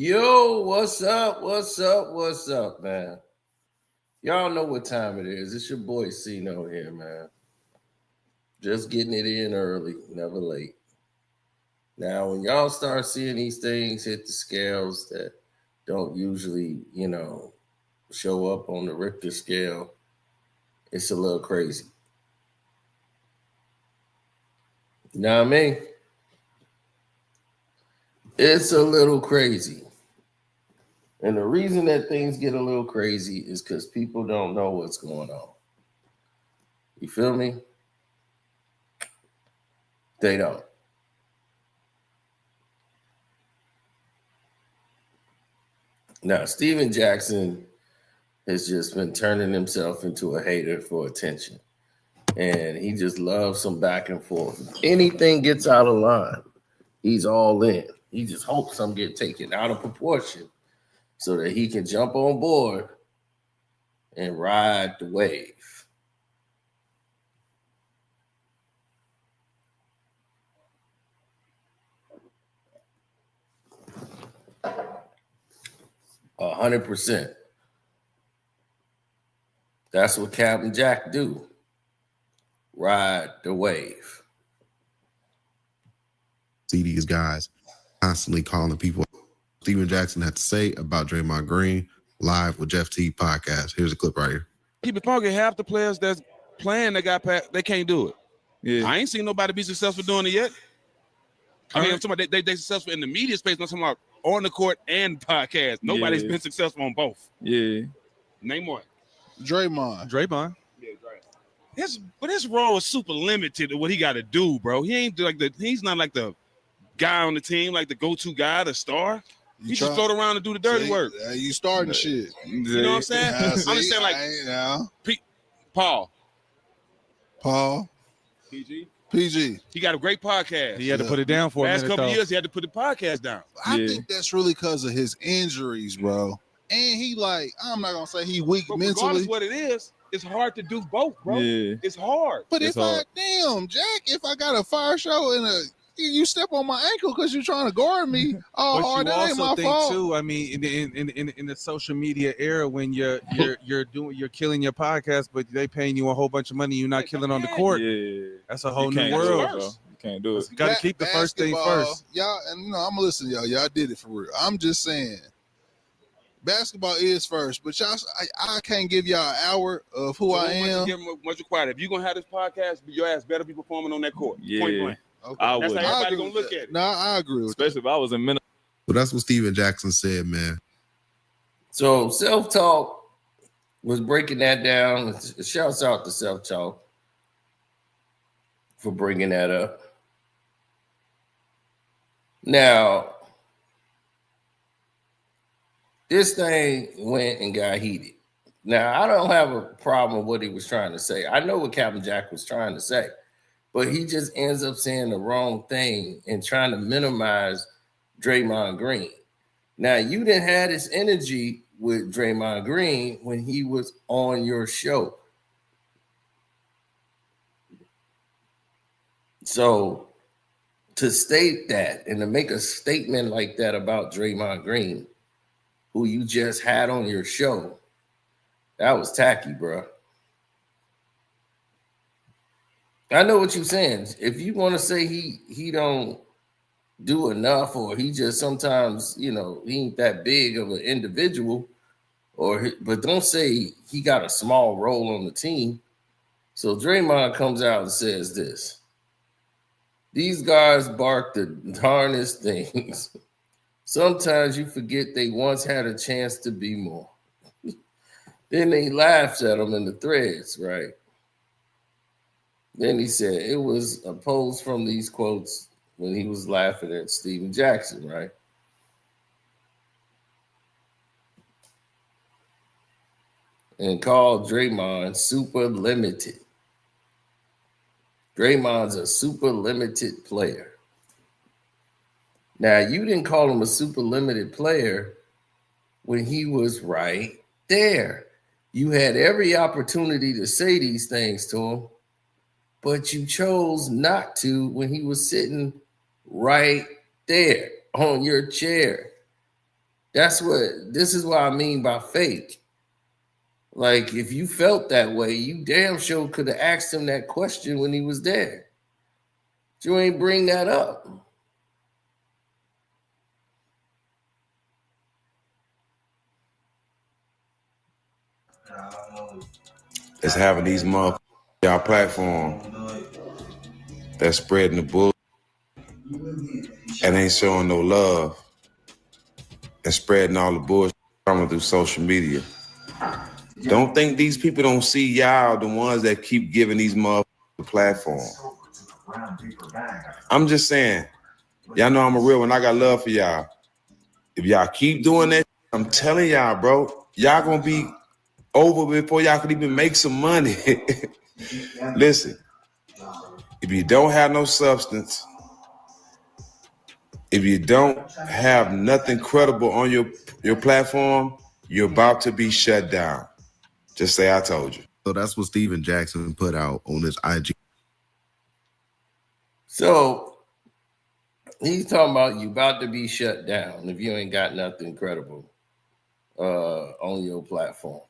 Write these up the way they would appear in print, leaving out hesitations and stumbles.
Yo, what's up? What's up? What's up, man? Y'all know what time it is. It's your boy Cino here, man. Just getting it in early, never late. Now, when y'all start seeing these things hit the scales that don't usually, show up on the Richter scale, it's a little crazy. You know what I mean? It's a little crazy. And the reason that things get a little crazy is because people don't know what's going on. You feel me? They don't. Now, Steven Jackson has just been turning himself into a hater for attention. And he just loves some back and forth. If anything gets out of line, he's all in. He just hopes some get taken out of proportion so that he can jump on board and ride the wave. 100%. That's what Captain Jack do. Ride the wave. See these guys constantly calling people. Steven Jackson had to say about Draymond Green live with Jeff T podcast. Here's a clip right here. Keep it funky. Half the players that's playing, they can't do it. Yeah. I ain't seen nobody be successful doing it yet. I mean, I'm talking about they successful in the media space. I'm talking about on the court and podcast. Nobody's been successful on both. Yeah. Name one. Draymond. Yeah, his role is super limited to what he got to do, bro. He's not like the guy on the team, like the go-to guy, the star. He just float around and do the dirty work. You starting shit. You know what I'm saying? I'm just saying, like, Paul. PG. He got a great podcast. He had to put it down for a minute. Last couple of years, he had to put the podcast down. I think that's really because of his injuries, bro. And he I'm not gonna say he weak mentally. Regardless of what it is, it's hard to do both, bro. Yeah. It's hard. But Jack, if I got a fire show and you step on my ankle because you're trying to guard me, that ain't my fault. Too, I mean, in the social media era, when you're killing your podcast, but they paying you a whole bunch of money, you're not killing on the court. Yeah, that's a whole new world, bro. You can't do it. You got to keep the first thing first. Y'all, and I'm gonna listen to y'all. Y'all did it for real. I'm just saying, basketball is first, but y'all, I can't give y'all an hour of who I am. Much required. If you're gonna have this podcast, your ass better be performing on that court. Yeah. Point blank. Okay. That's how everybody gonna look at it. No, I agree with especially that. if I was in Minnesota. So that's what Steven Jackson said, man. So Self-Talk was breaking that down. Shouts out to Self-Talk for bringing that up. Now, this thing went and got heated. Now, I don't have a problem with what he was trying to say. I know what Captain Jack was trying to say, but he just ends up saying the wrong thing and trying to minimize Draymond Green. Now, you didn't have this energy with Draymond Green when he was on your show. So to state that and to make a statement like that about Draymond Green, who you just had on your show, that was tacky, bro. I know what you're saying. If you want to say he don't do enough, or he just sometimes, he ain't that big of an individual, but don't say he got a small role on the team. So Draymond comes out and says this: these guys bark the darnest things. Sometimes you forget they once had a chance to be more. Then he laughs at them in the threads, right? Then he said it was a post from these quotes when he was laughing at Steven Jackson, right? And called Draymond super limited. Draymond's a super limited player. Now, you didn't call him a super limited player when he was right there. You had every opportunity to say these things to him, but you chose not to when he was sitting right there on your chair. This is what I mean by fake. Like, if you felt that way, you damn sure could have asked him that question when he was there. But you ain't bring that up. It's having these motherfuckers on y'all platform that's spreading the bull and ain't showing no love and spreading all the bullshit through social media. Don't think these people don't see y'all, the ones that keep giving these motherfuckers the platform. I'm just saying, y'all know I'm a real one. I got love for y'all. If y'all keep doing that, I'm telling y'all, bro, y'all gonna be over before y'all can even make some money. Listen, if you don't have no substance, if you don't have nothing credible on your platform, you're about to be shut down. Just say I told you. So that's what Steven Jackson put out on his IG. So he's talking about you about to be shut down if you ain't got nothing credible on your platform.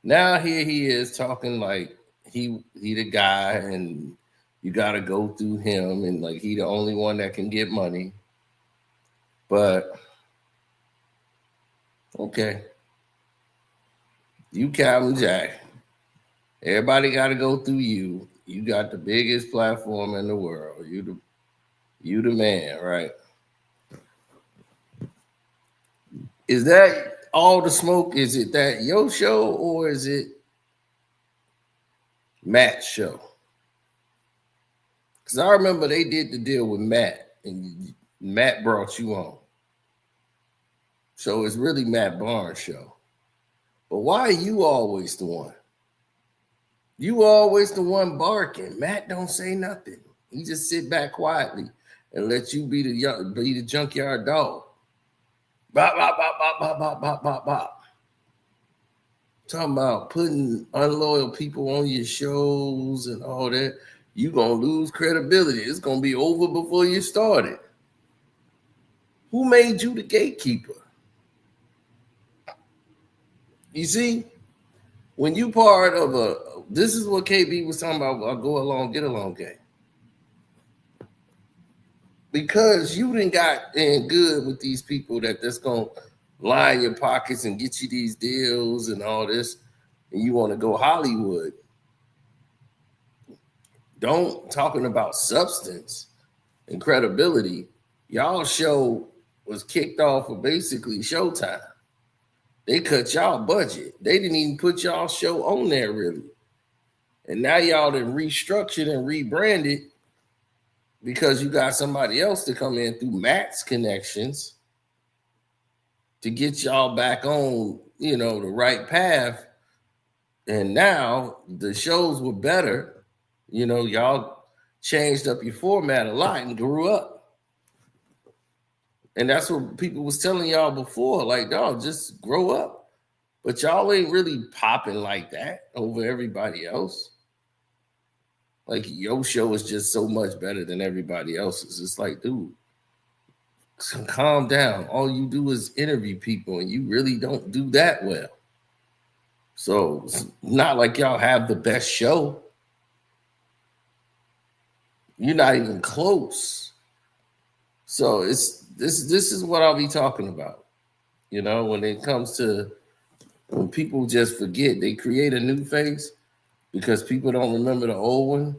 Now here he is talking like he the guy and you got to go through him and like he the only one that can get money. But okay, you Calvin Jack. Everybody got to go through you. You got the biggest platform in the world. You the man, right? Is that all the smoke? Is it that your show or is it Matt's show? Because I remember they did the deal with Matt and Matt brought you on. So it's really Matt Barnes' show. But why are you always the one? You always the one barking. Matt don't say nothing. He just sit back quietly and let you be the junkyard dog. Bop, bop, bop, bop, bop, bop, bop, bop, bop. Talking about putting unloyal people on your shows and all that. You gonna lose credibility. It's gonna be over before you started. Who made you the gatekeeper? You see, when you part of this is what KB was talking about, a go along, get along game. Because you done got in good with these people that's going to line your pockets and get you these deals and all this, and you want to go Hollywood. Don't talking about substance and credibility. Y'all show was kicked off of basically Showtime. They cut y'all budget. They didn't even put y'all show on there really. And now y'all done restructured and rebranded because you got somebody else to come in through Matt's connections to get y'all back on, the right path. And now the shows were better. Y'all changed up your format a lot and grew up. And that's what people was telling y'all before, like, dog, just grow up. But y'all ain't really popping like that over everybody else. Like, your show is just so much better than everybody else's. It's like, dude, calm down. All you do is interview people, and you really don't do that well. So it's not like y'all have the best show. You're not even close. So this is what I'll be talking about. When it comes to when people just forget, they create a new face because people don't remember the old one.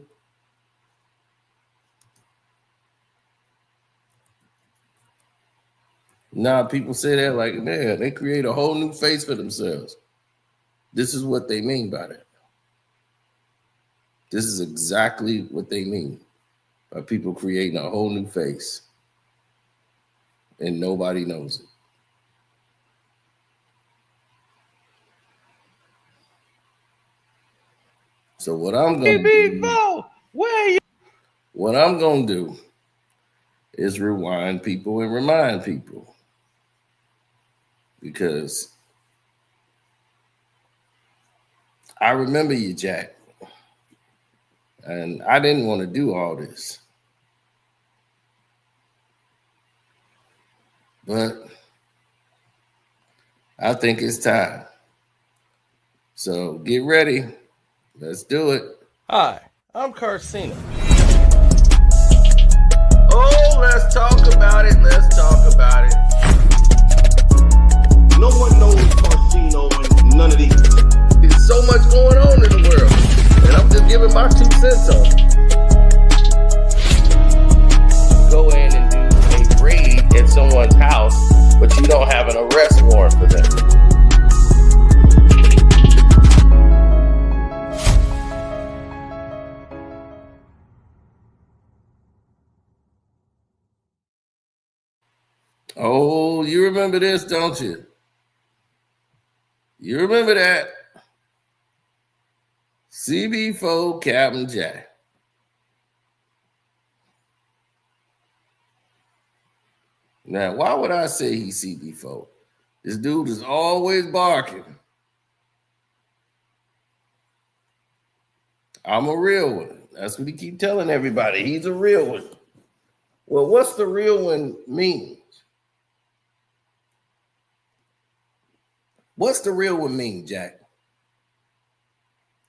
Now people say that like, man, they create a whole new face for themselves. This is what they mean by that. This is exactly what they mean by people creating a whole new face. And nobody knows it. So what I'm gonna do is rewind people and remind people. Because I remember you, Jack. And I didn't want to do all this. But I think it's time. So get ready. Let's do it. Hi, I'm Karceno. Oh, let's talk about it. Let's talk about it. No one knows Karceno and none of these. There's so much going on in the world, and I'm just giving my 2 cents on it. Go in and do a raid at someone's house, but you don't have an arrest warrant for them. Oh, you remember this, don't you? You remember that? CB4 Captain Jack. Now, why would I say he's CB4? This dude is always barking. I'm a real one. That's what he keep telling everybody. He's a real one. Well, what's the real one mean? What's the real one mean, Jack?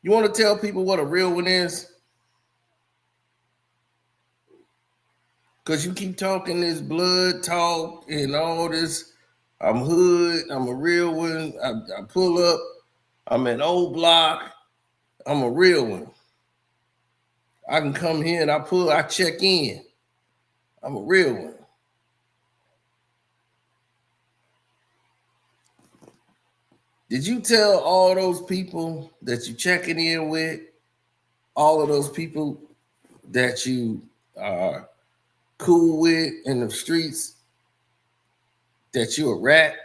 You want to tell people what a real one is? Because you keep talking this blood talk and all this. I'm hood. I'm a real one. I pull up. I'm an old block. I'm a real one. I can come here and I check in. I'm a real one. Did you tell all those people that you checking in with, all of those people that you are cool with in the streets, that you a rat?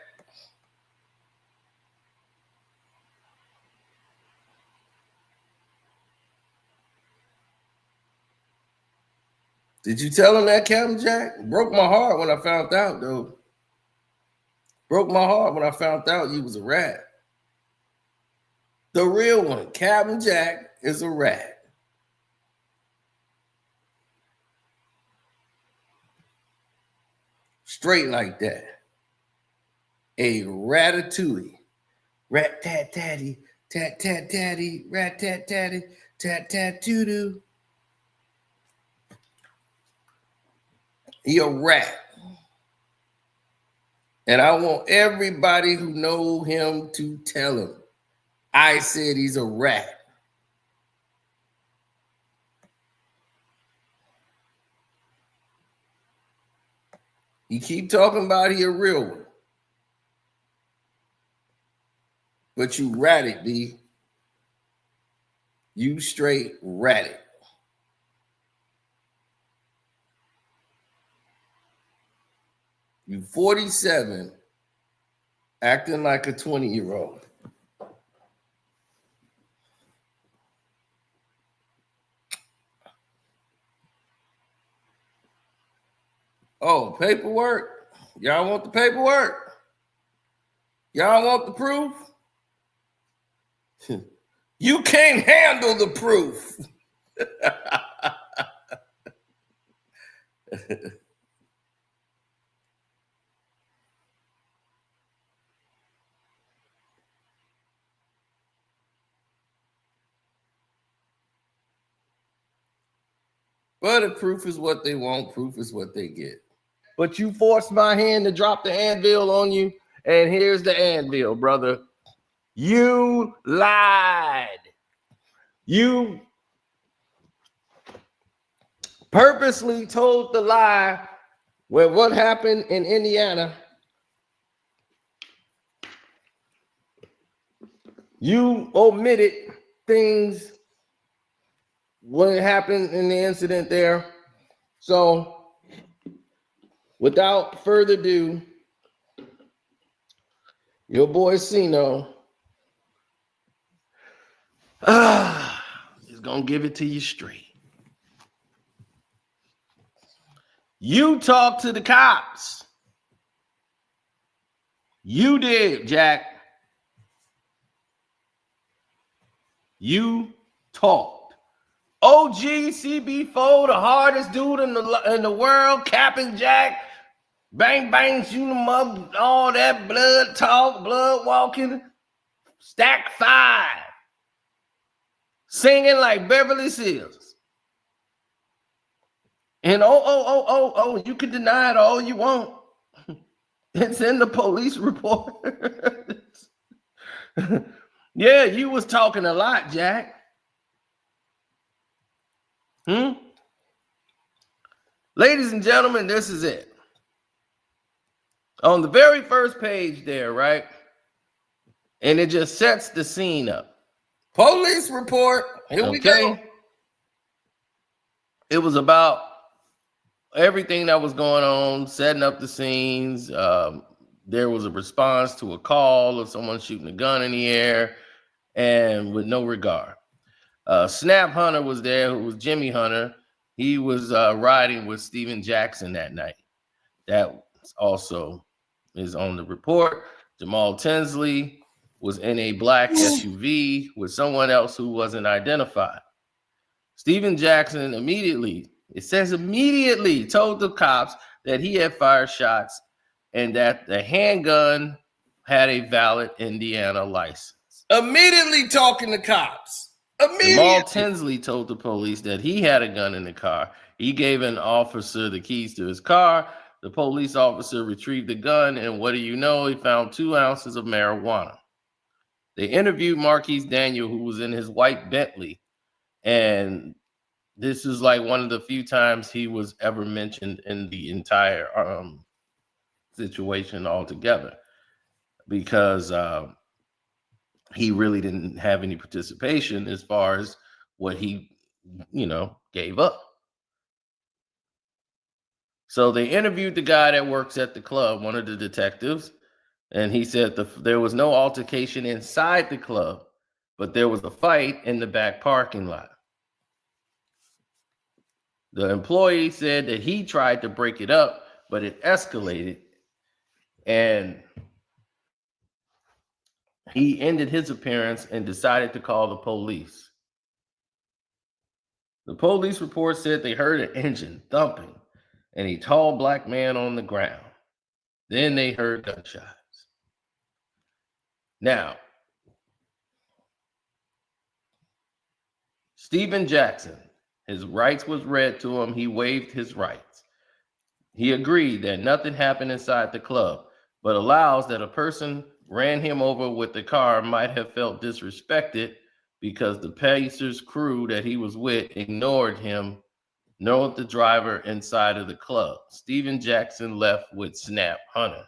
Did you tell him that, Captain Jack? Broke my heart when I found out, though. Broke my heart when I found out you was a rat. The real one, Captain Jack, is a rat. Straight like that. A ratatouille. Rat-tat-tatty, tat-tat-tatty, rat-tat-tatty, tat-tat-doo-doo. He a rat. And I want everybody who know him to tell him. I said he's a rat. You keep talking about he a real one. But you ratted, B. You straight ratted. You 47, acting like a 20-year-old. Oh, paperwork? Y'all want the paperwork? Y'all want the proof? You can't handle the proof. But if proof is what they want, proof is what they get. But you forced my hand to drop the anvil on you, and here's the anvil, brother. You lied. You purposely told the lie when what happened in Indiana. You omitted things when it happened in the incident there. So without further ado, your boy Cino is gonna give it to you straight. You talk to the cops. You did, Jack. You talked. OG CB4, the hardest dude in the world, Captain Jack. Bang, bang, shoot them up, all that blood talk, blood walking, stack 5. Singing like Beverly Hills. And oh, you can deny it all you want. It's in the police report. Yeah, you was talking a lot, Jack. Ladies and gentlemen, this is it. On the very first page there, right? And it just sets the scene up. Police report. Here we go. It was about everything that was going on, setting up the scenes. There was a response to a call of someone shooting a gun in the air, and with no regard. Snap Hunter was there, who was Jimmy Hunter. He was riding with Steven Jackson that night. That also is on the report. Jamal Tinsley was in a black SUV with someone else who wasn't identified. Steven Jackson immediately told the cops that he had fired shots and that the handgun had a valid Indiana license. Immediately talking to cops. Jamal Tinsley told the police that he had a gun in the car. He gave an officer the keys to his car. The police officer retrieved the gun, and what do you know? He found 2 ounces of marijuana. They interviewed Marquise Daniel, who was in his white Bentley, and this is like one of the few times he was ever mentioned in the entire situation altogether, because he really didn't have any participation as far as what he, gave up. So they interviewed the guy that works at the club, one of the detectives, and he said there was no altercation inside the club, but there was a fight in the back parking lot. The employee said that he tried to break it up, but it escalated, and he ended his appearance and decided to call the police. The police report said they heard an engine thumping and a tall black man on the ground. Then they heard gunshots. Now, Steven Jackson, his rights was read to him. He waived his rights. He agreed that nothing happened inside the club, but allows that a person ran him over with the car might have felt disrespected because the Pacers crew that he was with ignored the driver inside of the club. Steven Jackson left with Snap Hunter.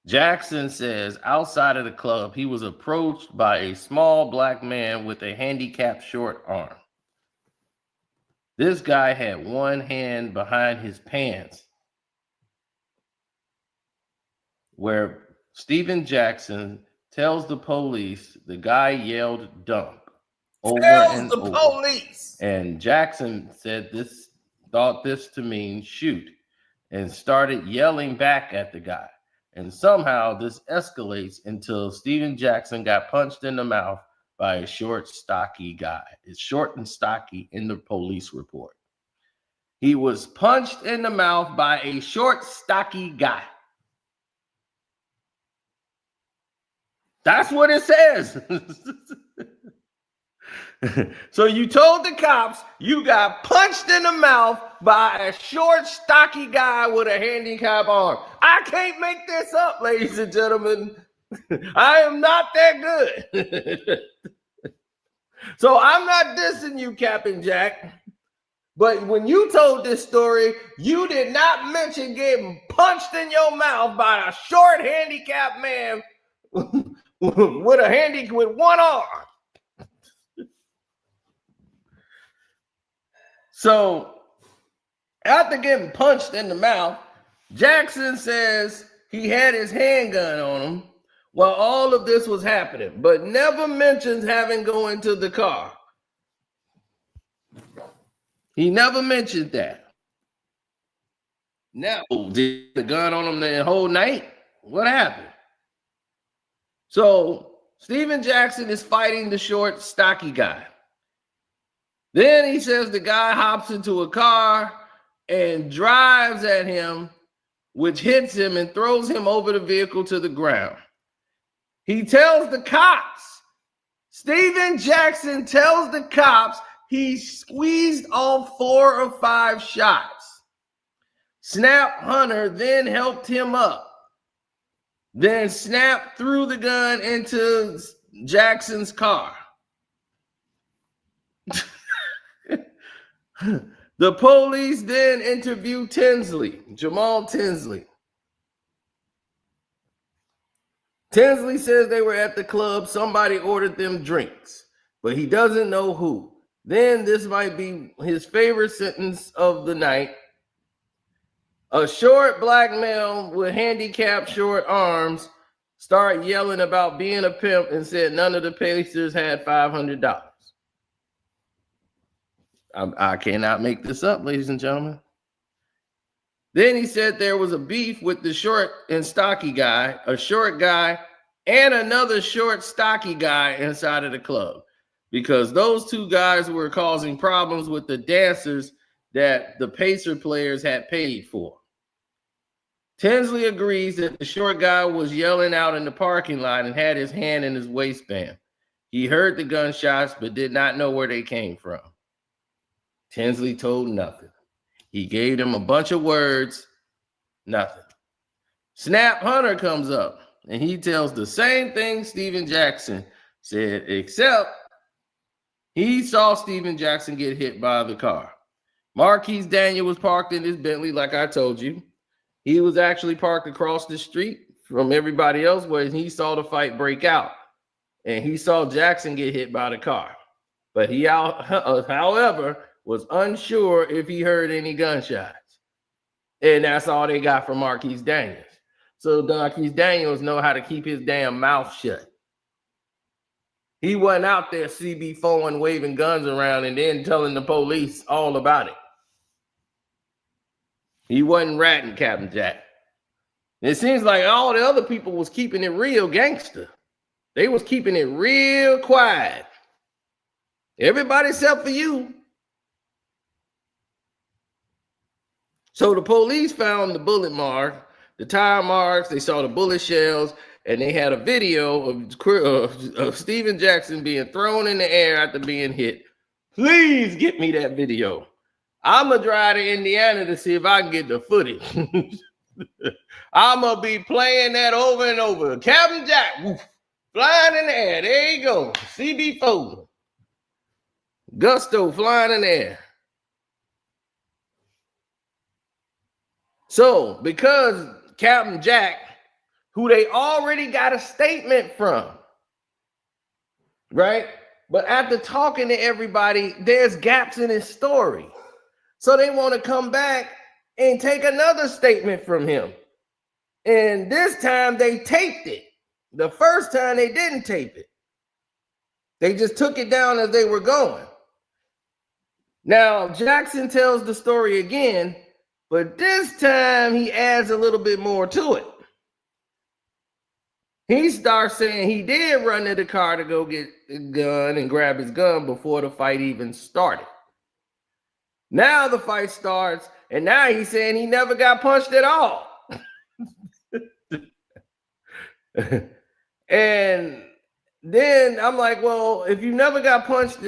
Jackson says outside of the club, he was approached by a small black man with a handicapped short arm. This guy had one hand behind his pants, where Steven Jackson tells the police the guy yelled "dump" over and over. Police. And Jackson thought this to mean shoot, and started yelling back at the guy. And somehow this escalates until Steven Jackson got punched in the mouth by a short, stocky guy. It's short and stocky in the police report. He was punched in the mouth by a short, stocky guy. That's what it says. So you told the cops you got punched in the mouth by a short, stocky guy with a handicap arm. I can't make this up, ladies and gentlemen. I am not that good. So I'm not dissing you, Captain Jack. But when you told this story, you did not mention getting punched in your mouth by a short, handicapped man with one arm. So, after getting punched in the mouth, Jackson says he had his handgun on him while all of this was happening, but never mentions having go into the car. He never mentioned that. Now, did the gun on him the whole night? What happened? So, Steven Jackson is fighting the short, stocky guy. Then he says the guy hops into a car and drives at him, which hits him and throws him over the vehicle to the ground. He tells the cops, Steven Jackson tells the cops he squeezed all 4 or 5 shots. Snap Hunter then helped him up. Then Snap threw the gun into Jackson's car. The police then interviewed Jamal Tinsley. Tinsley says they were at the club. Somebody ordered them drinks, but he doesn't know who. Then this might be his favorite sentence of the night. A short black male with handicapped short arms started yelling about being a pimp and said none of the Pacers had $500. I cannot make this up, ladies and gentlemen. Then he said there was a beef with the short and stocky guy, a short guy, and another short, stocky guy inside of the club, because those 2 guys were causing problems with the dancers that the Pacer players had paid for. Tinsley agrees that the short guy was yelling out in the parking lot and had his hand in his waistband. He heard the gunshots but did not know where they came from. Tinsley told nothing. He gave them a bunch of words, nothing. Snap Hunter comes up and he tells the same thing Steven Jackson said, except he saw Steven Jackson get hit by the car. Marquise Daniel was parked in his Bentley, like I told you. He was actually parked across the street from everybody else where he saw the fight break out. And he saw Jackson get hit by the car. But he, however, was unsure if he heard any gunshots. And that's all they got from Marquise Daniels. So Marquise Daniels know how to keep his damn mouth shut. He wasn't out there CB4 and waving guns around and then telling the police all about it. He wasn't ratting Captain Jack. It seems like all the other people was keeping it real gangster. They was keeping it real quiet. Everybody except for you. So the police found the bullet mark, the tire marks, they saw the bullet shells, and they had a video of Steven Jackson being thrown in the air after being hit. Please get me that video. I'm going to drive to Indiana to see if I can get the footage. I'm going to be playing that over and over. Captain Jack, woof, flying in the air. There you go. CB4. Gusto flying in the air. So, because Captain Jack, who they already got a statement from, right? But after talking to everybody, there's gaps in his story. So they want to come back and take another statement from him. And this time they taped it. The first time they didn't tape it. They just took it down as they were going. Now, Jackson tells the story again, but this time he adds a little bit more to it. He starts saying he did run to the car to go get the gun and grab his gun before the fight even started. Now the fight starts, and now he's saying he never got punched at all. And then I'm like, well, if you never got punched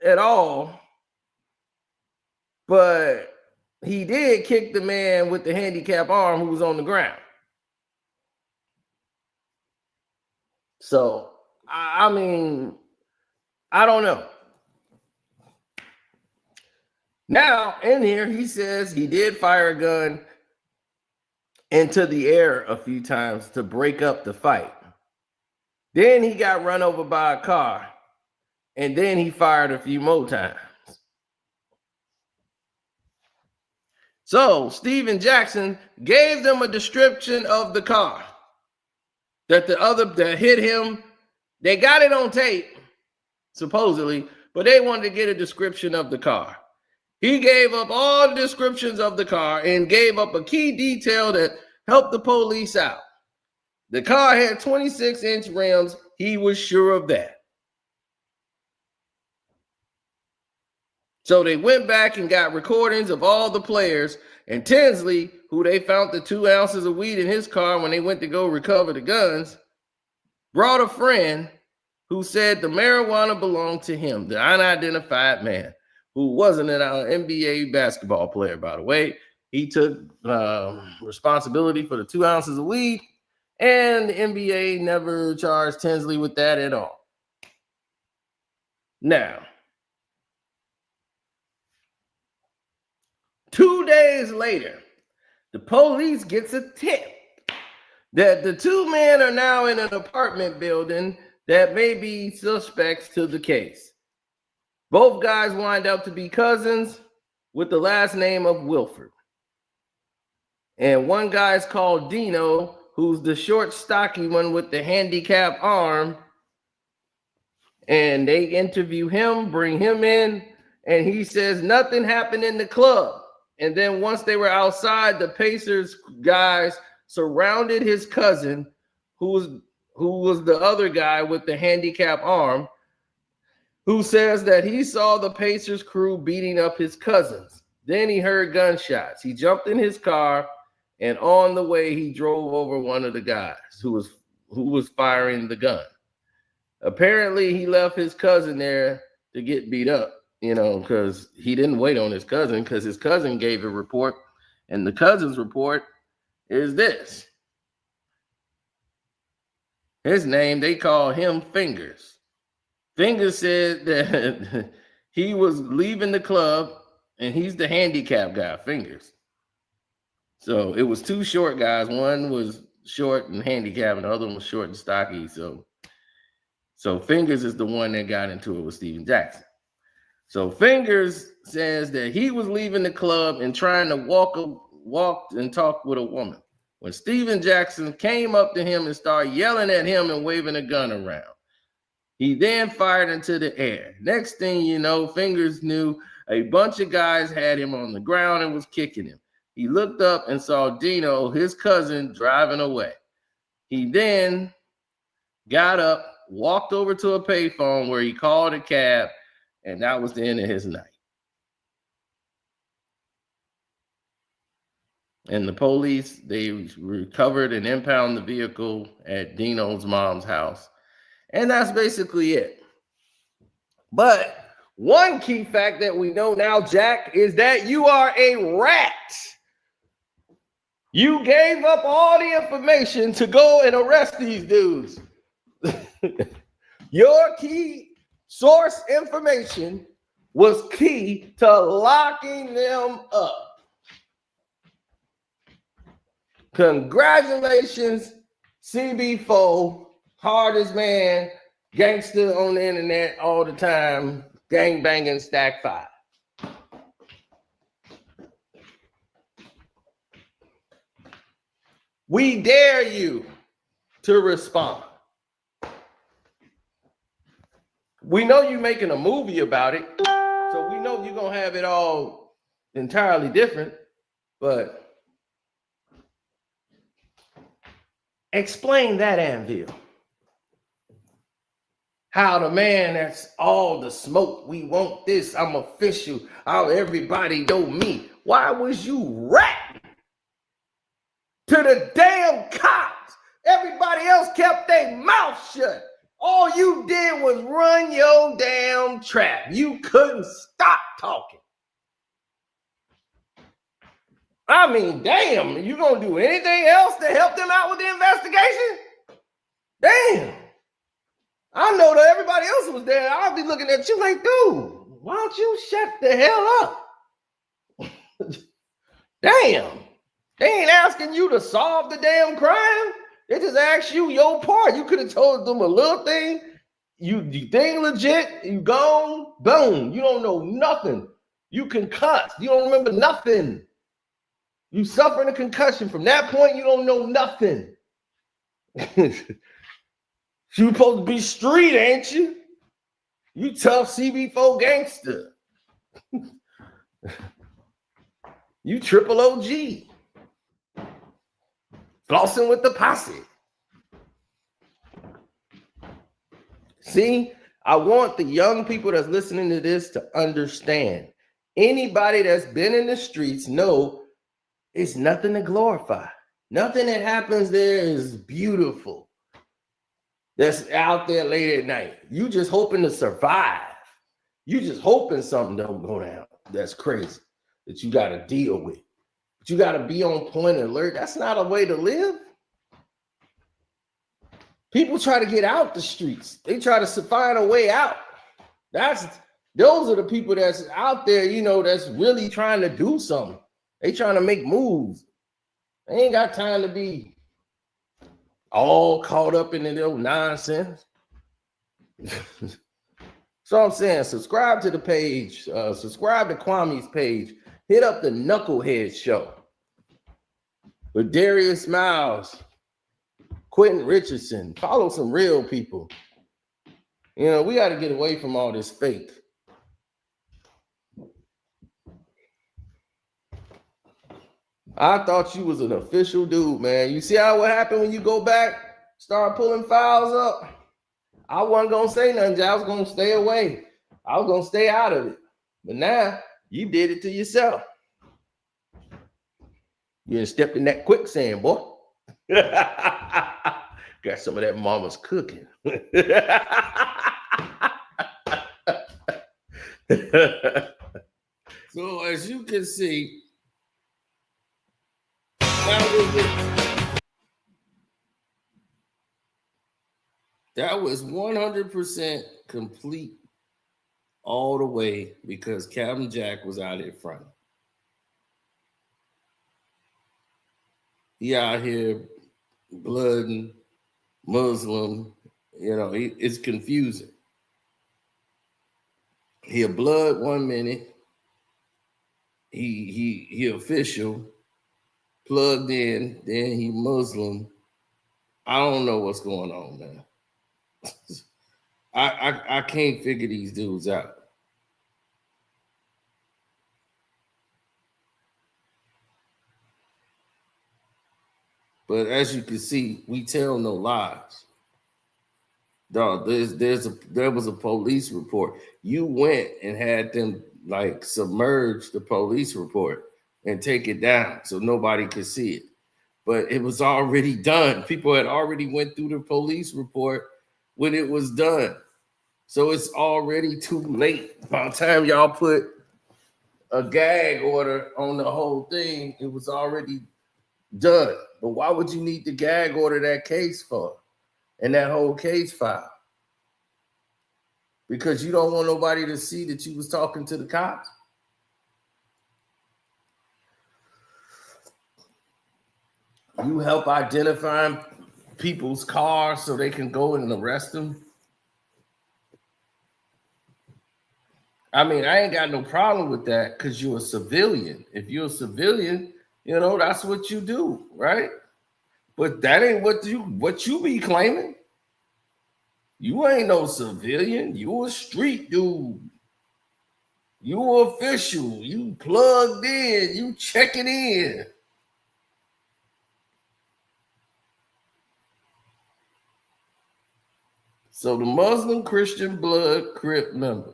at all, but he did kick the man with the handicap arm who was on the ground. So, I mean, I don't know. Now, in here, he says he did fire a gun into the air a few times to break up the fight. Then he got run over by a car, and then he fired a few more times. So, Steven Jackson gave them a description of the car that that hit him. They got it on tape, supposedly, but they wanted to get a description of the car. He gave up all the descriptions of the car and gave up a key detail that helped the police out. The car had 26-inch rims. He was sure of that. So they went back and got recordings of all the players, and Tinsley, who they found the 2 ounces of weed in his car when they went to go recover the guns, brought a friend who said the marijuana belonged to him, the unidentified man, who wasn't an NBA basketball player, by the way. He took responsibility for the 2 ounces of weed, and the NBA never charged Tinsley with that at all. Now, 2 days later, the police gets a tip that the 2 men are now in an apartment building that may be suspects to the case. Both guys wind up to be cousins with the last name of Wilford. And one guy's called Dino, who's the short, stocky one with the handicapped arm. And they interview him, bring him in, and he says nothing happened in the club. And then once they were outside, the Pacers guys surrounded his cousin, who was the other guy with the handicapped arm, who says that he saw the Pacers crew beating up his cousins. Then he heard gunshots. He jumped in his car, and on the way, he drove over one of the guys who was firing the gun. Apparently, he left his cousin there to get beat up, because he didn't wait on his cousin, because his cousin gave a report, and the cousin's report is this. His name, they call him Fingers. Fingers said that he was leaving the club, and he's the handicap guy, Fingers. So it was 2 short guys. One was short and handicapped, and the other one was short and stocky. So Fingers is the one that got into it with Steven Jackson. So Fingers says that he was leaving the club and trying to walk and talk with a woman when Steven Jackson came up to him and started yelling at him and waving a gun around. He then fired into the air. Next thing you know, Fingers knew a bunch of guys had him on the ground and was kicking him. He looked up and saw Dino, his cousin, driving away. He then got up, walked over to a payphone where he called a cab, and that was the end of his night. And the police, they recovered and impounded the vehicle at Dino's mom's house. And that's basically it. But one key fact that we know now, Jack, is that you are a rat. You gave up all the information to go and arrest these dudes. Your key source information was key to locking them up. Congratulations, CB4, hardest man, gangster on the internet all the time, gang banging stack 5. We dare you to respond. We know you're making a movie about it, so we know you're going to have it all entirely different, but explain that, Anvil. How the man that's all the smoke, we want this, I'm official, how everybody know me. Why was you rapping to the damn cops? Everybody else kept their mouth shut. All you did was run your damn trap. You couldn't stop talking. I mean, damn, you gonna do anything else to help them out with the investigation? Damn. I know that everybody else was there. I'll be looking at you like, dude, why don't you shut the hell up? Damn. They ain't asking you to solve the damn crime. They just asked you your part. You could have told them a little thing. You think legit, you gone, boom. You don't know nothing. You concussed. You don't remember nothing. You suffering a concussion. From that point, you don't know nothing. You supposed to be street, ain't you? You tough CB4 gangster. You triple OG. Flossing with the posse. See, I want the young people that's listening to this to understand Anybody that's been in the streets know it's nothing to glorify. Nothing that happens there is beautiful. That's out there late at night. You just hoping to survive. You just hoping something don't go down. That's crazy that you got to deal with. But you got to be on point alert. That's not a way to live. People try to get out the streets. They try to find a way out. Those are the people that's out there, you know, that's really trying to do something. They trying to make moves. They ain't got time to be all caught up in the little nonsense. So I'm saying, subscribe to the page. Subscribe to Kwame's page. Hit up the Knucklehead Show with Darius Miles, Quentin Richardson. Follow some real people. You know, we got to get away from all this fake. I thought you was an official dude, man. You see how what happened when you go back, start pulling files up? I wasn't going to say nothing. I was going to stay away. I was going to stay out of it. But now, you did it to yourself. You done stepped in that quicksand, boy. Got some of that mama's cooking. So as you can see, that was 100% complete all the way because Captain Jack was out in front. He out here blooding Muslim, you know, it's confusing. He a blood 1 minute, he official, plugged in, then he Muslim. I don't know what's going on, man. I can't figure these dudes out. But as you can see, we tell no lies. Dog, there was a police report. You went and had them like submerge the police report and take it down so nobody could see it. But it was already done. People had already went through the police report when it was done. So it's already too late. By the time y'all put a gag order on the whole thing, it was already done. But why would you need to gag order that case for? And that whole case file? Because you don't want nobody to see that you was talking to the cops? You help identify people's cars so they can go and arrest them? I mean, I ain't got no problem with that because you're a civilian. If you're a civilian, you know, that's what you do, right? But that ain't what you be claiming. You ain't no civilian. You a street dude. You official. You plugged in. You checking in. So the Muslim Christian blood Crip member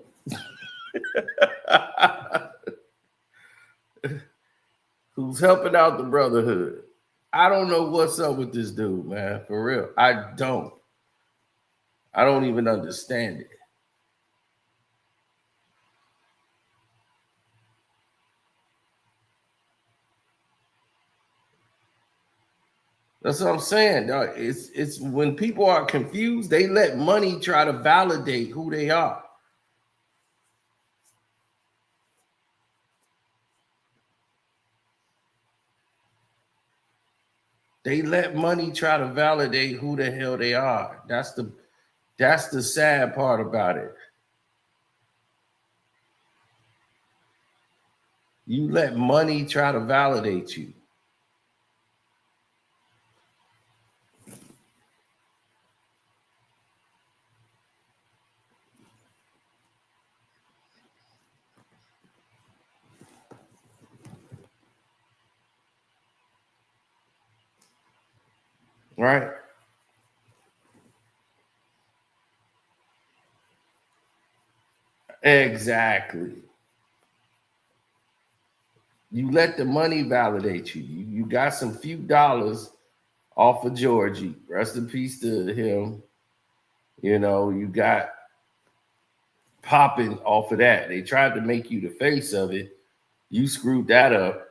who's helping out the brotherhood. I don't know what's up with this dude, man. For real. I don't even understand it. That's what I'm saying. It's when people are confused, they let money try to validate who they are. They let money try to validate who the hell they are. That's the sad part about it. You let money try to validate you. Right? Exactly. You let the money validate you. You got some few dollars off of Georgie. Rest in peace to him. You know, you got popping off of that. They tried to make you the face of it. You screwed that up.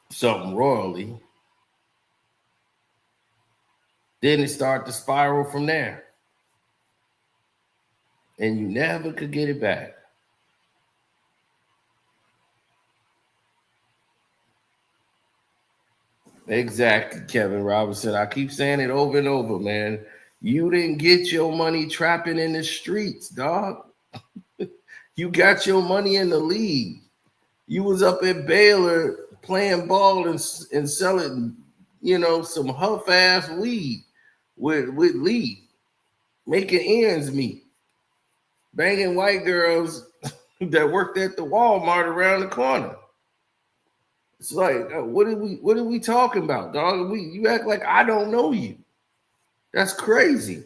Something royally. Then it started to spiral from there. And you never could get it back. Exactly, Kevin Robinson. I keep saying it over and over, man. You didn't get your money trapping in the streets, dog. You got your money in the league. You was up at Baylor playing ball and selling, you know, some huff-ass weed with Lee, making ends meet, banging white girls that worked at the Walmart around the corner. It's like, what are we talking about, dog? You act like I don't know you. That's crazy.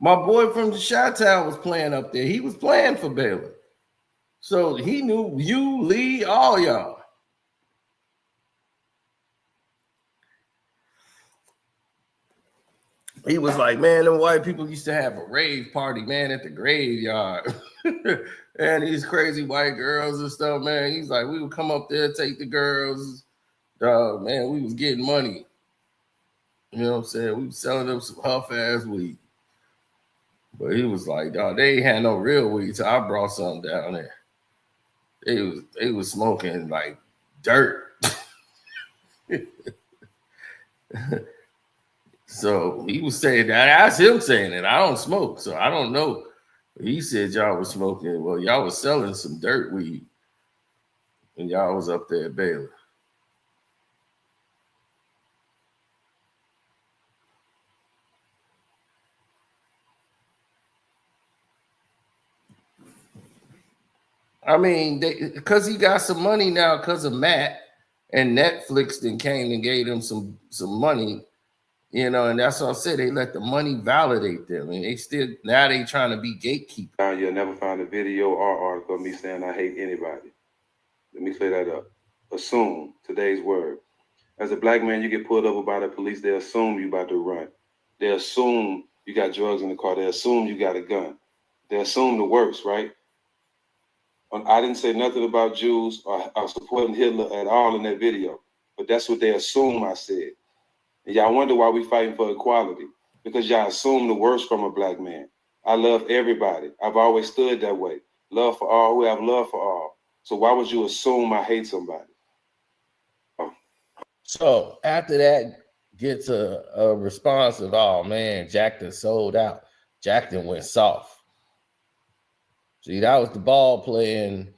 My boy from the Chi-Town was playing up there. He was playing for Baylor. So he knew you, Lee, all y'all. He was like, man, them white people used to have a rave party, man, at the graveyard. And these crazy white girls and stuff, man. He's like, we would come up there, take the girls. Man, we was getting money. You know what I'm saying? We was selling them some huff-ass weed. But he was like, dog, they ain't had no real weed, so I brought something down there. They was smoking like dirt. So he was saying that. That's him saying it. I don't smoke, so I don't know. He said y'all was smoking. Well, y'all was selling some dirt weed, and y'all was up there at Baylor. I mean, because he got some money now because of Matt, and Netflix then came and gave him some money, you know, and that's what I said. They let the money validate them, and now they trying to be gatekeepers. You'll never find a video or article of me saying I hate anybody. Let me clear that up. Assume, today's word. As a black man, you get pulled over by the police, they assume you about to run. They assume you got drugs in the car. They assume you got a gun. They assume the worst, right? I didn't say nothing about Jews or supporting Hitler at all in that video, but that's what they assume I said. And y'all wonder why we fighting for equality, because y'all assume the worst from a black man. I love everybody. I've always stood that way. Love for all who have love for all. So why would you assume I hate somebody? Oh. So after that gets a response of, oh man, Jackson sold out. Jackson went soft. See, that was the ball playing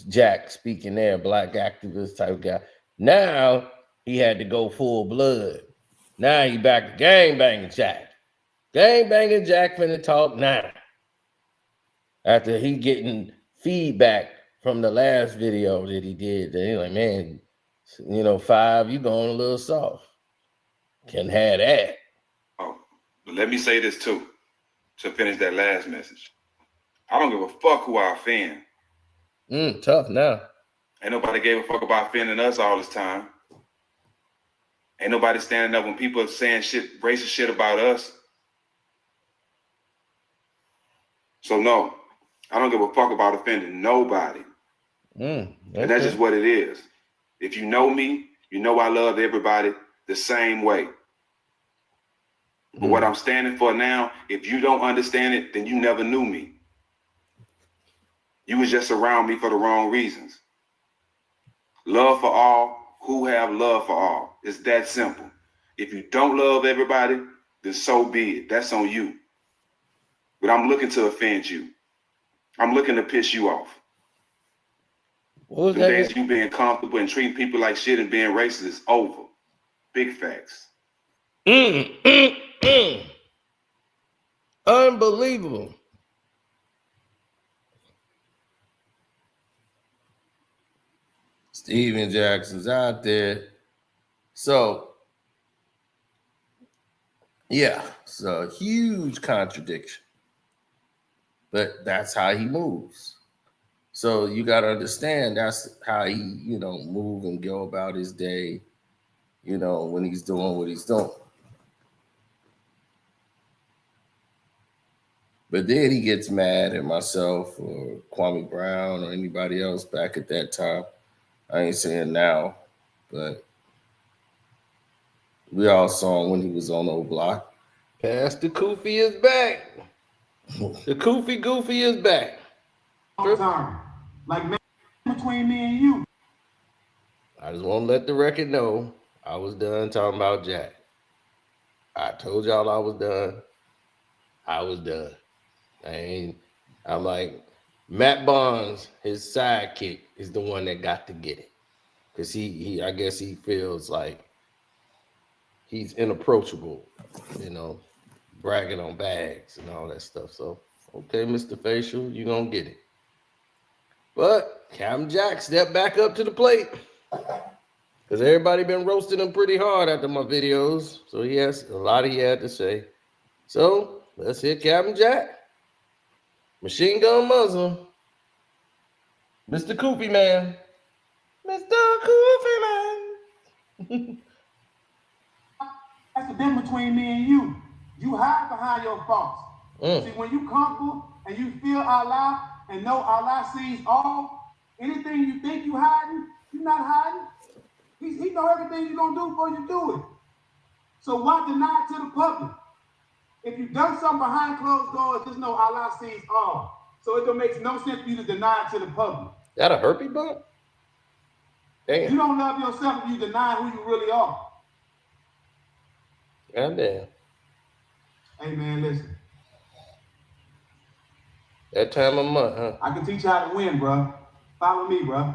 Jack speaking there, black activist type guy. Now he had to go full blood. Now he back to gang banging Jack. Gang banging Jack finna talk now. After he getting feedback from the last video that he did, he's like, man, you know, 5, you going a little soft. Can have that. Oh, but let me say this too, to finish that last message. I don't give a fuck who I offend. Tough now. Ain't nobody gave a fuck about offending us all this time. Ain't nobody standing up when people are saying shit, racist shit about us. So no, I don't give a fuck about offending nobody. Okay. And that's just what it is. If you know me, you know I love everybody the same way. But what I'm standing for now, if you don't understand it, then you never knew me. You was just around me for the wrong reasons. Love for all who have love for all. It's that simple. If you don't love everybody, then so be it. That's on you. But I'm looking to offend you. I'm looking to piss you off. The days you being comfortable and treating people like shit and being racist is over. Big facts. Unbelievable. Steven Jackson's out there. So, yeah, it's a huge contradiction. but that's how he moves. So you got to understand that's how he, move and go about his day, when he's doing what he's doing. But then he gets mad at myself or Kwame Brown or anybody else back at that time. I ain't saying now, but we all saw him when he was on the block. Pastor Koofy is back. The Koofy Goofy is back. Like between me and you. I just want to let the record know I was done talking about Jack. I told y'all I was done. I was done. I'm like, Matt Barnes, his sidekick, is the one that got to get it. Because I guess he feels like he's inapproachable, bragging on bags and all that stuff. So, okay, Mr. Facial, you're going to get it. But Captain Jack stepped back up to the plate. Because everybody been roasting him pretty hard after my videos. So he has a lot he had to say. So, let's hit Captain Jack. Machine Gun Muslim. Mr. Koofy Man. Mr. Koofy Man. That's the difference between me and you. You hide behind your faults. See, when you comfortable and you feel Allah and know Allah sees all, anything you think you hiding, you're not hiding. He know everything you're going to do before you do it. So why deny it to the public? If you've done something behind closed doors, just know Allah sees all. So it don't make no sense for you to deny it to the public. That a herpes bump? Damn. You don't love yourself if you deny who you really are. God damn. Hey man, listen. That time of month, huh? I can teach you how to win, bro. Follow me, bro.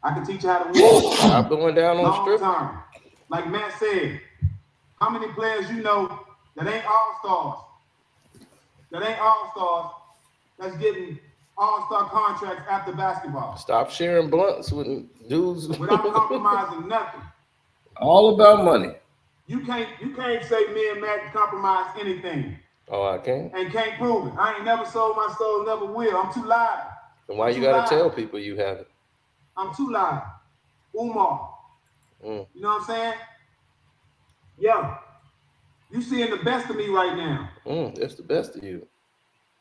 I can teach you how to win. I'm going down on the strip. Long term. Like Matt said, how many players you know that ain't all-stars? That's getting all-star contracts after basketball. Stop sharing blunts with dudes. Without compromising nothing. All about money. You can't say me and Matt compromise anything. Oh, I can't? And can't prove it. I ain't never sold my soul, never will. I'm too live. Then why you gotta tell people you have it? I'm too live. Umar. You know what I'm saying? Yeah. You seeing the best of me right now. That's the best of you.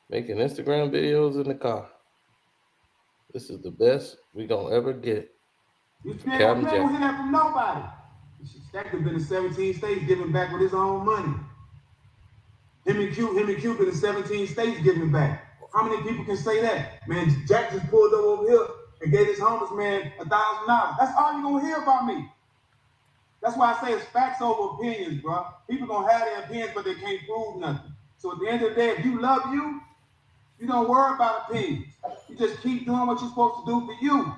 Making Instagram videos in the car. This is the best we gonna ever get. You never hear that from nobody. Stack have been in 17 states giving back with his own money. Him and Q been in 17 states giving back. How many people can say that? Man, Jack just pulled up over here and gave this homeless man $1,000. That's all you're gonna hear about me. That's why I say it's facts over opinions, bro. People gonna have their opinions, but they can't prove nothing. So at the end of the day, if you love you, you don't worry about opinions. You just keep doing what you're supposed to do for you.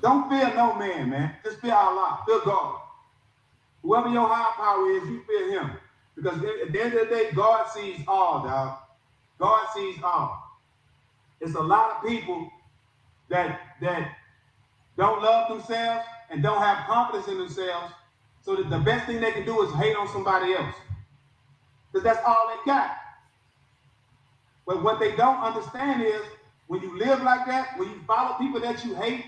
Don't fear no man. Just fear Allah. Fear God. Whoever your high power is, you fear him. Because at the end of the day, God sees all, dog. God sees all. It's a lot of people that don't love themselves and don't have confidence in themselves. So that the best thing they can do is hate on somebody else. Because that's all they got. But what they don't understand is when you live like that, when you follow people that you hate,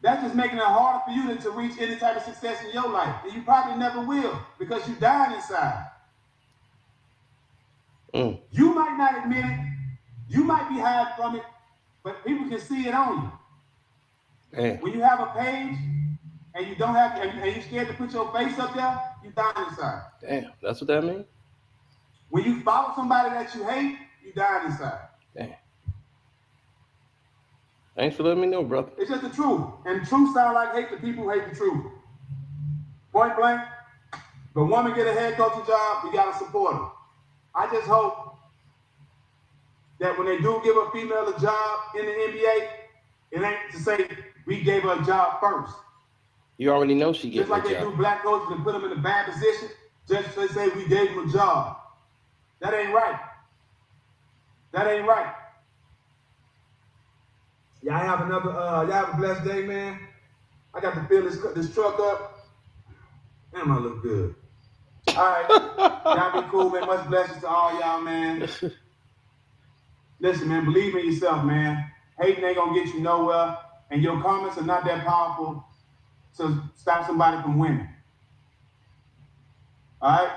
that's just making it harder for you to reach any type of success in your life. And you probably never will because you died inside. You might not admit it. You might be hiding from it, but people can see it on you. When you have a page and you don't have, and you're scared to put your face up there, you die inside. Damn, that's what that means? When you follow somebody that you hate, you die inside. Damn. Thanks for letting me know, brother. It's just the truth. And truth sound like hate to people who hate the truth. Point blank, if a woman get a head coaching job, you gotta support her. I just hope that when they do give a female a job in the NBA, it ain't to say we gave her a job first. You already know she gets a job. Just like they do black coaches and put them in a bad position, just to say we gave them a job. That ain't right. That ain't right. Y'all have another, y'all have a blessed day, man. I got to fill this truck up. Damn, I look good. right. Y'all be cool, man. Much blessings to all y'all, man. Listen, man, believe in yourself, man. Hating ain't gonna get you nowhere, and your comments are not that powerful to stop somebody from winning. All right?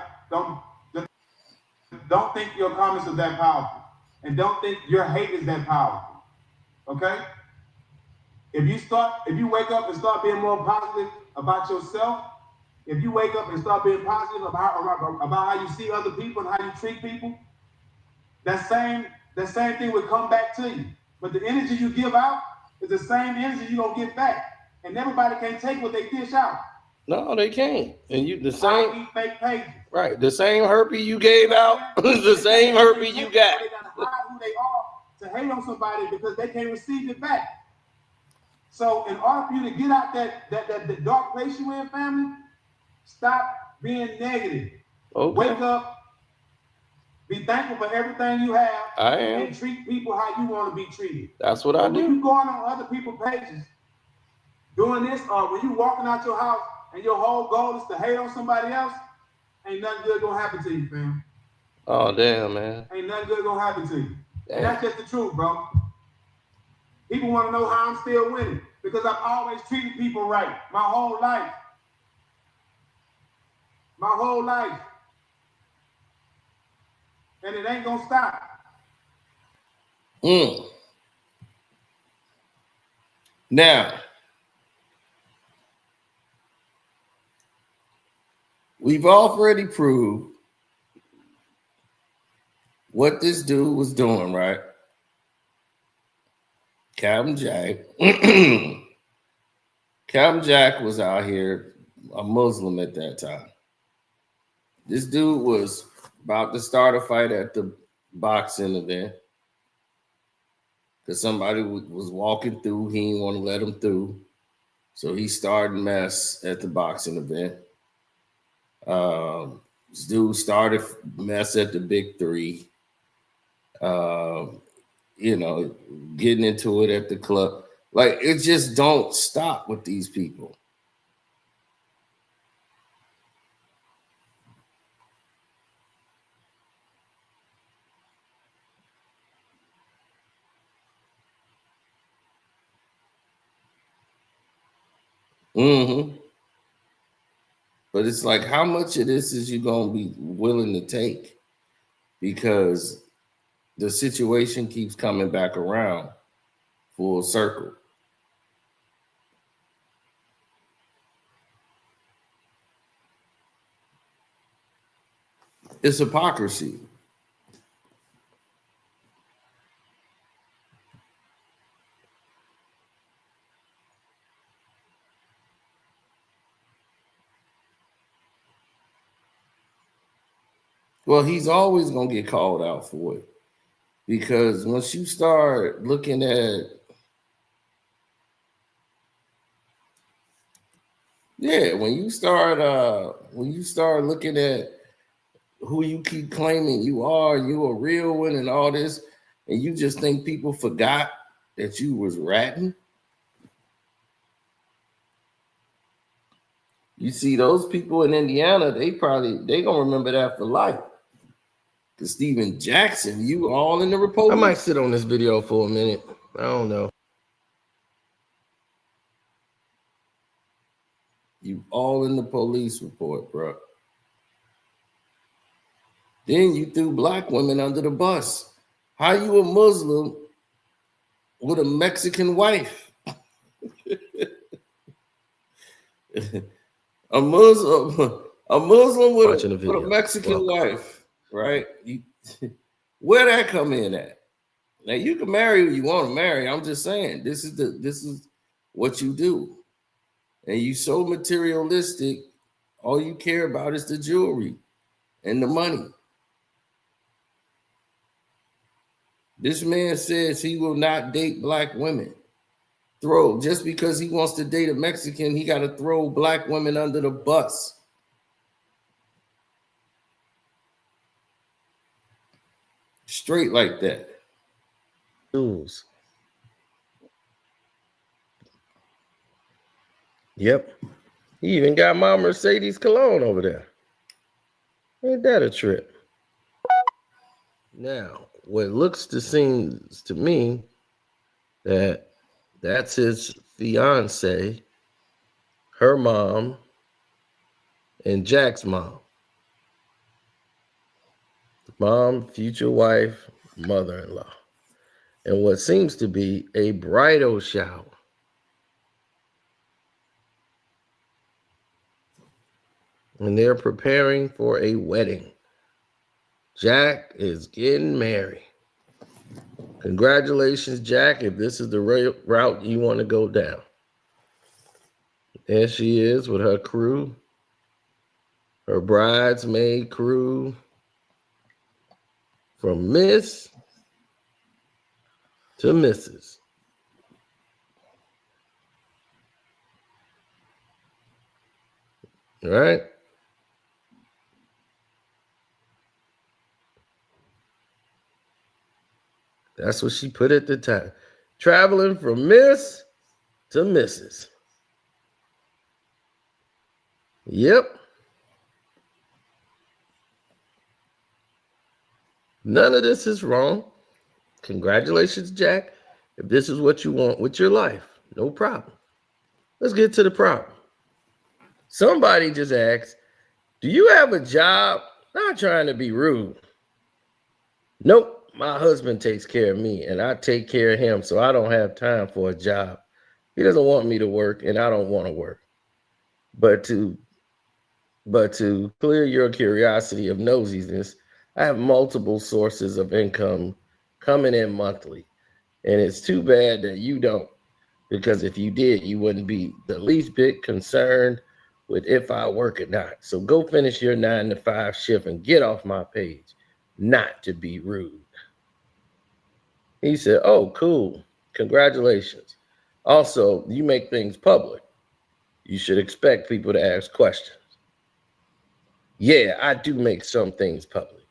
Don't think your comments are that powerful, and don't think your hate is that powerful. Okay? If you wake up and start being more positive about yourself, if you wake up and start being positive about how you see other people and how you treat people, that same thing will come back to you. But the energy you give out is the same energy you're gonna get back. And everybody can't take what they dish out. No, they can't. And you the I same eat fake pages. Right. The same herpes you gave out, the same herpes you got. They gotta hide who they are to hate on somebody because they can't receive it back. So in order for you to get out that dark place you in, family, stop being negative. Okay. Wake up. Be thankful for everything you have. I am. And treat people how you want to be treated. That's what I do. When you going on other people's pages doing this, or when you walking out your house and your whole goal is to hate on somebody else, ain't nothing good gonna happen to you, fam. Oh, damn, man. Ain't nothing good gonna happen to you. Damn. And that's just the truth, bro. People want to know how I'm still winning because I've always treated people right my whole life. My whole life. And it ain't gonna stop. Now, we've already proved what this dude was doing, right? Captain Jack. Captain Jack was out here, a Muslim at that time. This dude was about to start a fight at the boxing event because somebody was walking through. He didn't want to let him through. So he started mess at the boxing event. This dude started mess at the Big Three. Getting into it at the club. Like, it just don't stop with these people. But it's like, how much of this is you gonna be willing to take? Because the situation keeps coming back around full circle. It's hypocrisy. Well, he's always going to get called out for it. Because once you start looking at, when you start looking at who you keep claiming you are a real one and all this, and you just think people forgot that you was ratting. You see those people in Indiana, they gonna remember that for life. Because Steven Jackson, you all in the report. I might sit on this video for a minute. I don't know. You all in the police report, bro. Then you threw black women under the bus. How you a Muslim with a Mexican wife? a Muslim with a Mexican wife, right? Where that come in at? Now you can marry who you want to marry. I'm just saying this is what you do. And you so materialistic, all you care about is the jewelry and the money. This man says he will not date black women. Just because he wants to date a Mexican, he got to throw black women under the bus. Straight like that. Tools. Yep. He even got my Mercedes cologne over there. Ain't that a trip? Now, what looks to seems to me that's his fiance, her mom, and Jack's mom. Mom, future wife, mother-in-law. And what seems to be a bridal shower. And they're preparing for a wedding. Jack is getting married. Congratulations, Jack, if this is the route you want to go down. There she is with her crew, her bridesmaid crew, from Miss to Mrs. All right? That's what she put at the time. Traveling from Miss to Mrs. Yep. None of this is wrong. Congratulations, Jack. If this is what you want with your life, no problem. Let's get to the problem. Somebody just asked, do you have a job? Not trying to be rude. Nope. My husband takes care of me and I take care of him, so I don't have time for a job. He doesn't want me to work and I don't want to work. But to clear your curiosity of nosiness, I have multiple sources of income coming in monthly. And it's too bad that you don't, because if you did, you wouldn't be the least bit concerned with if I work or not. So go finish your 9 to 5 shift and get off my page, not to be rude. He said, oh, cool. Congratulations. Also, you make things public. You should expect people to ask questions. Yeah, I do make some things public,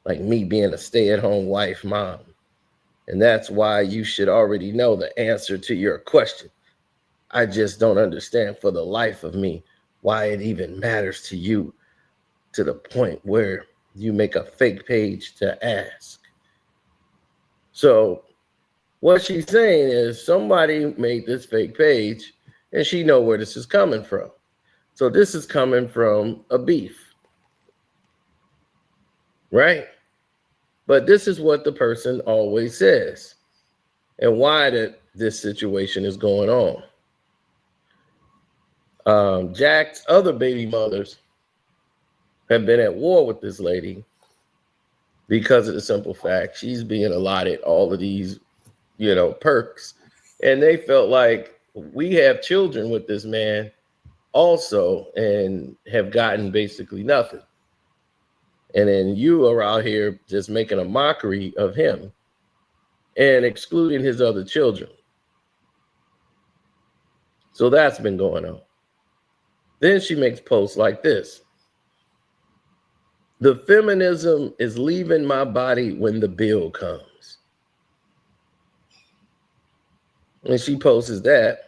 like me being a stay-at-home wife mom. And that's why you should already know the answer to your question. I just don't understand for the life of me why it even matters to you to the point where you make a fake page to ask. So what she's saying is somebody made this fake page and she know where this is coming from. So this is coming from a beef, right? But this is what the person always says and why this situation is going on. Jack's other baby mothers have been at war with this lady because of the simple fact she's being allotted all of these, perks. And they felt like we have children with this man also and have gotten basically nothing. And then you are out here just making a mockery of him and excluding his other children. So that's been going on. Then she makes posts like this. The feminism is leaving my body when the bill comes. And she posts that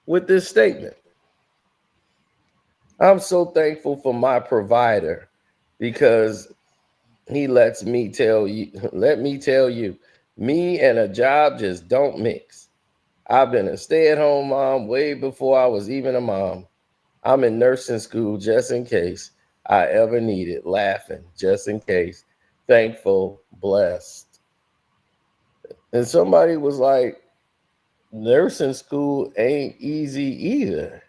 with this statement. I'm so thankful for my provider because he let me tell you, me and a job just don't mix. I've been a stay-at-home mom way before I was even a mom. I'm in nursing school just in case I ever need it, laughing just in case, thankful, blessed. And somebody was like, nursing school ain't easy either.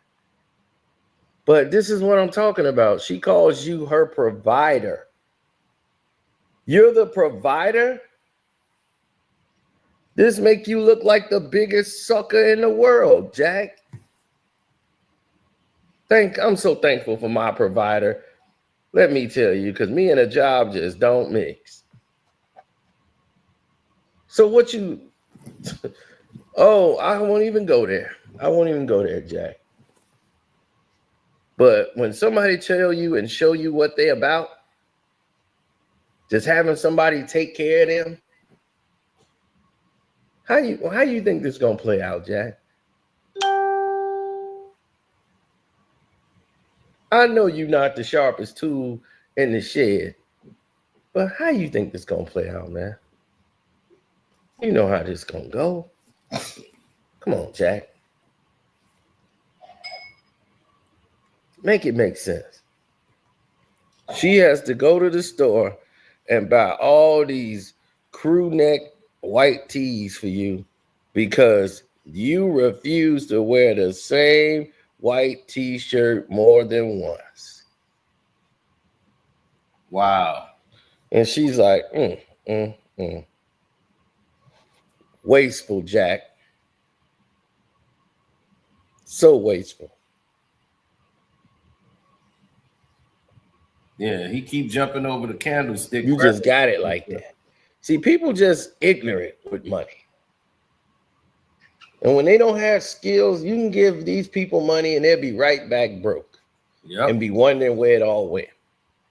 But this is what I'm talking about. She calls you her provider. You're the provider? This make you look like the biggest sucker in the world, Jack. I'm so thankful for my provider. Let me tell you, because me and a job just don't mix. So what you... Oh, I won't even go there. I won't even go there, Jack. But when somebody tell you and show you what they about, just having somebody take care of them, how you think this is gonna play out, Jack? I know you're not the sharpest tool in the shed. But how you think this gonna play out, man? You know how this gonna go. Come on, Jack. Make it make sense. She has to go to the store and buy all these crew neck white tees for you because you refuse to wear the same white t-shirt more than once. Wow. And she's like, wasteful, Jack. So wasteful. Yeah, he keep jumping over the candlestick. You just got it like that. See, people just ignorant with money. And when they don't have skills, you can give these people money and they'll be right back broke. Yep. And be wondering where it all went.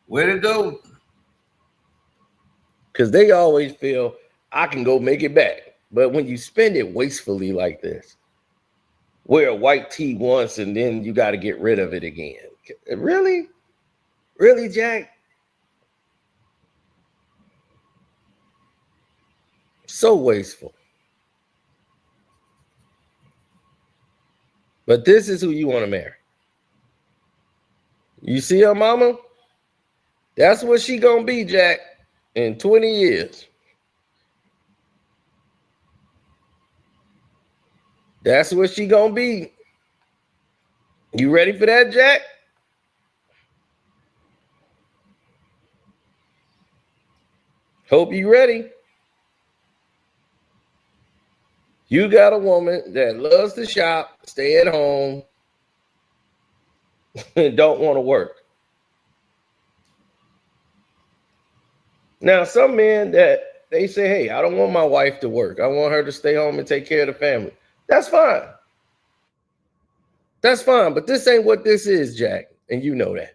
Where'd it go? Because they always feel, I can go make it back. But when you spend it wastefully like this, wear a white tee once and then you got to get rid of it again. Really? Really, Jack? So wasteful. But this is who you want to marry. You see her mama? That's what she gonna be, Jack, in 20 years. That's what she gonna be. You ready for that, Jack? Hope you ready. You got a woman that loves to shop, stay at home, and don't want to work. Now, some men that they say, hey, I don't want my wife to work. I want her to stay home and take care of the family. That's fine. That's fine. But this ain't what this is, Jack. And you know that.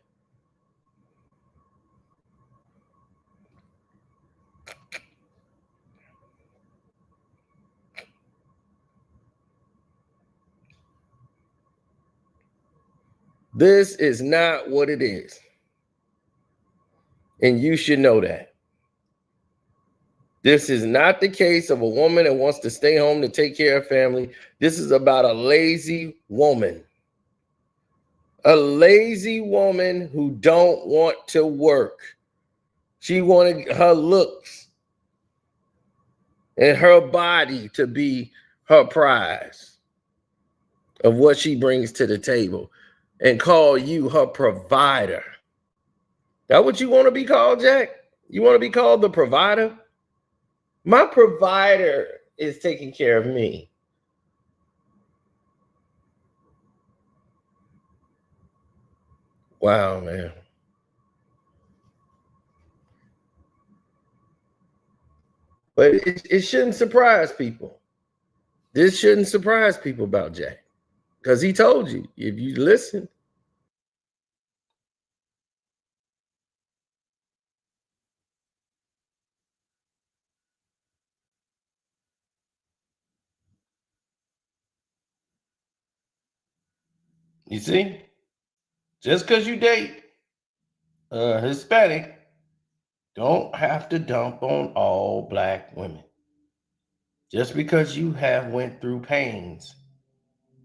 This is not what it is. And you should know that. This is not the case of a woman that wants to stay home to take care of family. This is about a lazy woman. A lazy woman who don't want to work. She wanted her looks and her body to be her prize of what she brings to the table and call you her provider. That what you want to be called, Jack? You want to be called the provider? My provider is taking care of me. Wow, man. But it shouldn't surprise people. This shouldn't surprise people about Jack. Because he told you, if you listen. You see? Just because you date Hispanic, don't have to dump on all black women. Just because you have went through pains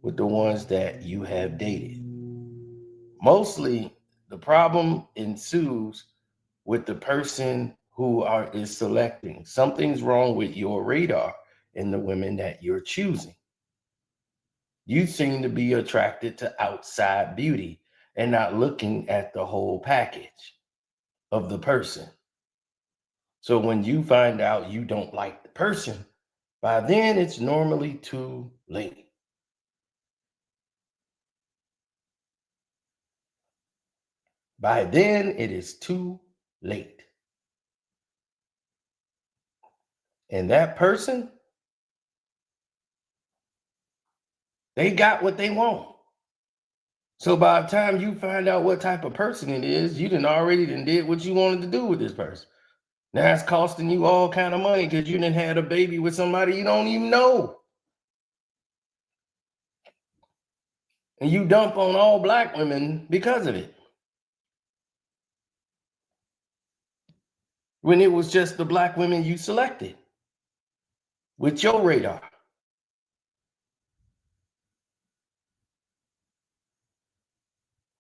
with the ones that you have dated. Mostly the problem ensues with the person who is selecting. Something's wrong with your radar in the women that you're choosing. You seem to be attracted to outside beauty and not looking at the whole package of the person. So when you find out you don't like the person, by then it's normally too late. By then it is too late. And that person, they got what they want. So by the time you find out what type of person it is, you already did what you wanted to do with this person. Now it's costing you all kind of money because you done had a baby with somebody you don't even know. And you dump on all black women because of it. when it was just the black women you selected with your radar.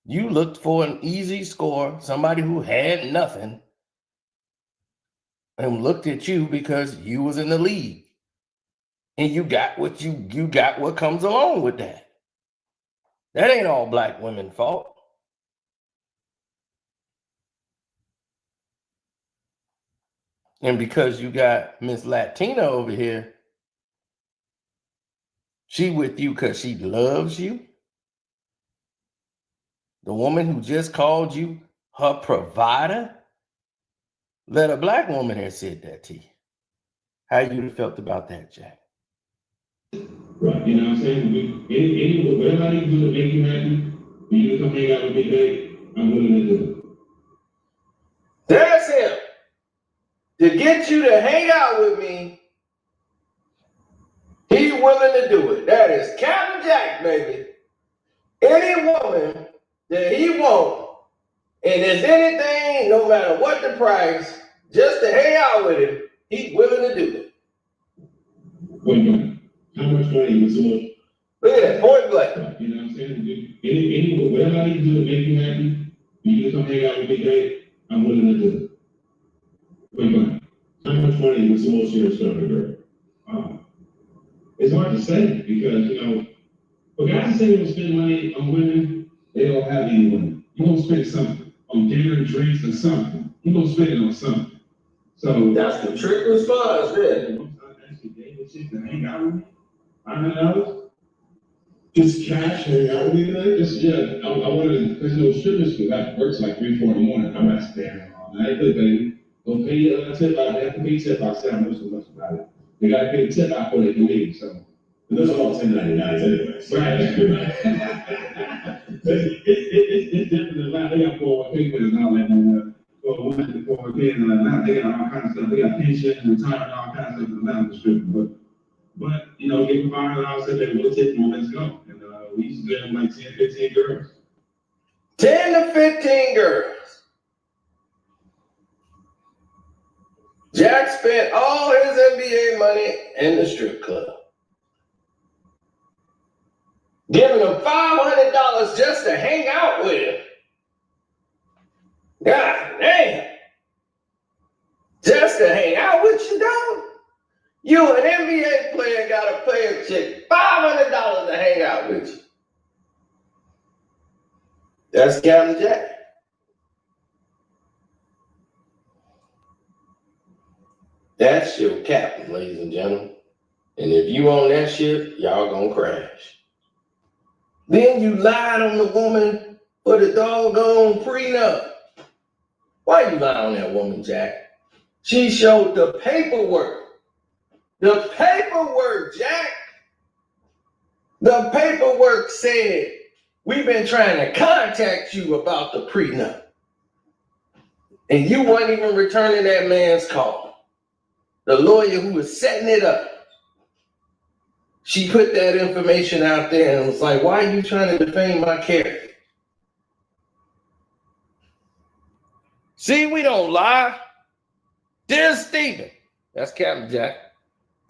You looked for an easy score, somebody who had nothing, and looked at you because you was in the league. And you got what you got what comes along with that. That ain't all black women's fault. And because you got Miss Latina over here, she with you because she loves you. The woman who just called you her provider, let a black woman have said that to you. How you felt about that, Jack? Right, you know what I'm saying? Whatever I need to do to make you happy, for you to come hang out with me, babe, I'm willing to do it. There's him. To get you to hang out with me, he's willing to do it. That is Captain Jack, baby. Any woman that he wants, and there's anything, no matter what the price, just to hang out with him, he's willing to do it. Wait a minute. How much money is so much? Look at that, point blank. Right, you know what I'm saying? Whatever I need to do to make you happy, for you to come hang out with me, babe, I'm willing to do it. Wait a minute. How much money is the most you're starting, girl? It's hard to say because, you know, for guys to say they will spend money on women, they don't have any women. You're going to spend something on dinner, drinks, or something. You're going to spend it on something. So that's the trick response, man. I actually gave a chick to hang out with me. $500? Just cash, hang out with me today? Just, yeah. I wanted to, because, you know, strippers works like 3, 4 in the morning. I'm not staying all night. Good, baby. Go pay a tip out. They have to pay tip out. I don't know so much about it. They got to pay the tip out before they can leave. So. Those are all 1099s anyway. Right. It's different than that. They got 401k and all that. 401k and they got all kinds of stuff. They got pension, retirement, all kinds of stuff around the strip. But you know, give them $500, said they will take them, let's go. And we used to get them like 10, 15 girls. 10 to 15 girls. Jack spent all his NBA money in the strip club. Giving them $500 just to hang out with him. God damn. Just to hang out with you, dog? You, an NBA player, got to pay a chick $500 to hang out with you. That's Captain Jack. That's your captain, ladies and gentlemen. And if you on that ship, y'all gonna crash. Then you lied on the woman for the doggone prenup. Why you lie on that woman, Jack? She showed the paperwork. The paperwork, Jack. The paperwork said, we've been trying to contact you about the prenup. And you weren't even returning that man's call. The lawyer who was setting it up. She put that information out there and was like, why are you trying to defame my character? See, we don't lie. Dear Stephen, that's Captain Jack,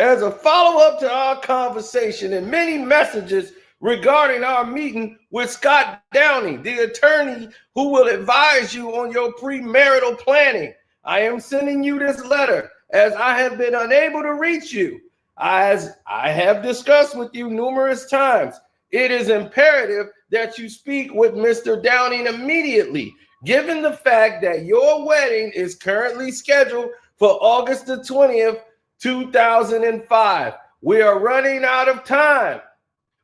as a follow-up to our conversation and many messages regarding our meeting with Scott Downey, the attorney who will advise you on your premarital planning, I am sending you this letter as I have been unable to reach you. As I have discussed with you numerous times, it is imperative that you speak with Mr. Downing immediately, given the fact that your wedding is currently scheduled for August the 20th, 2005. We are running out of time.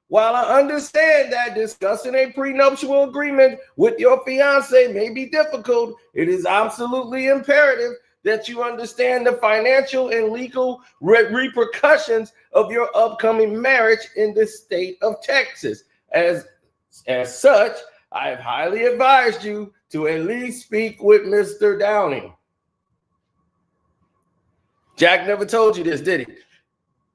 While I understand that discussing a prenuptial agreement with your fiance may be difficult, it is absolutely imperative that you understand the financial and legal repercussions of your upcoming marriage in the state of Texas. As such, I have highly advised you to at least speak with Mr. Downing. Jack never told you this, did he?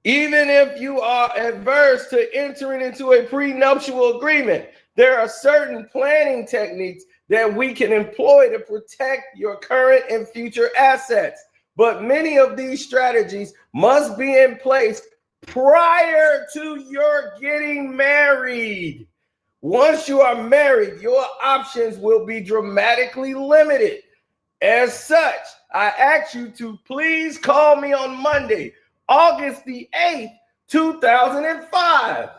Even if you are adverse to entering into a prenuptial agreement, there are certain planning techniques that we can employ to protect your current and future assets. but many of these strategies must be in place prior to your getting married. Once you are married, your options will be dramatically limited. As such, I ask you to please call me on Monday, August the 8th, 2005.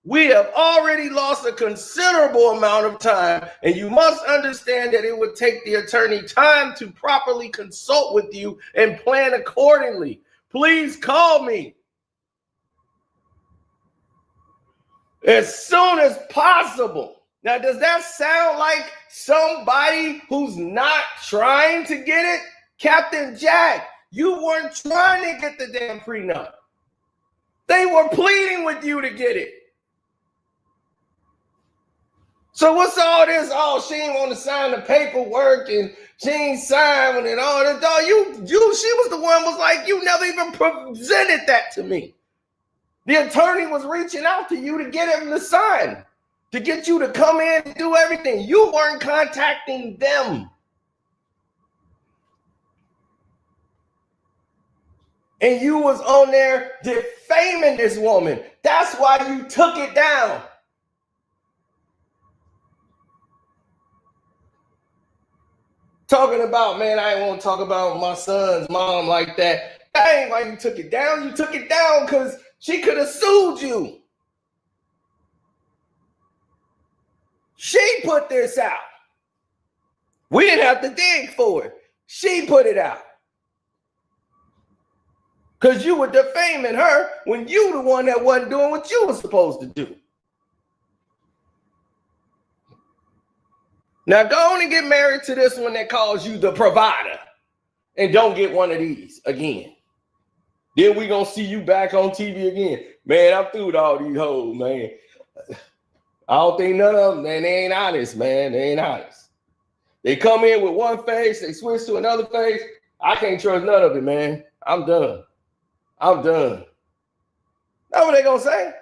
We have already lost a considerable amount of time, and you must understand that it would take the attorney time to properly consult with you and plan accordingly. Please call me as soon as possible. Now, does that sound like somebody who's not trying to get it? Captain Jack, you weren't trying to get the damn prenup. They were pleading with you to get it. So what's all this? Oh, she ain't want to sign the paperwork and she ain't signed and all that. Dog, she was the one was like, you never even presented that to me. The attorney was reaching out to you to get him to sign, to get you to come in and do everything. You weren't contacting them. And you was on there defaming this woman. That's why you took it down. Talking about, man, I ain't want to talk about my son's mom like that. That ain't why you took it down. You took it down because she could have sued you. She put this out. We didn't have to dig for it. She put it out. Because you were defaming her when you the one that wasn't doing what you were supposed to do. Now go on and get married to this one that calls you the provider. And don't get one of these again. Then we gonna see you back on TV again. Man, I'm through with all these hoes, man. I don't think none of them, man, they ain't honest, man. They ain't honest. They come in with one face, they switch to another face. I can't trust none of it, man. I'm done. I'm done. That's what they gonna say.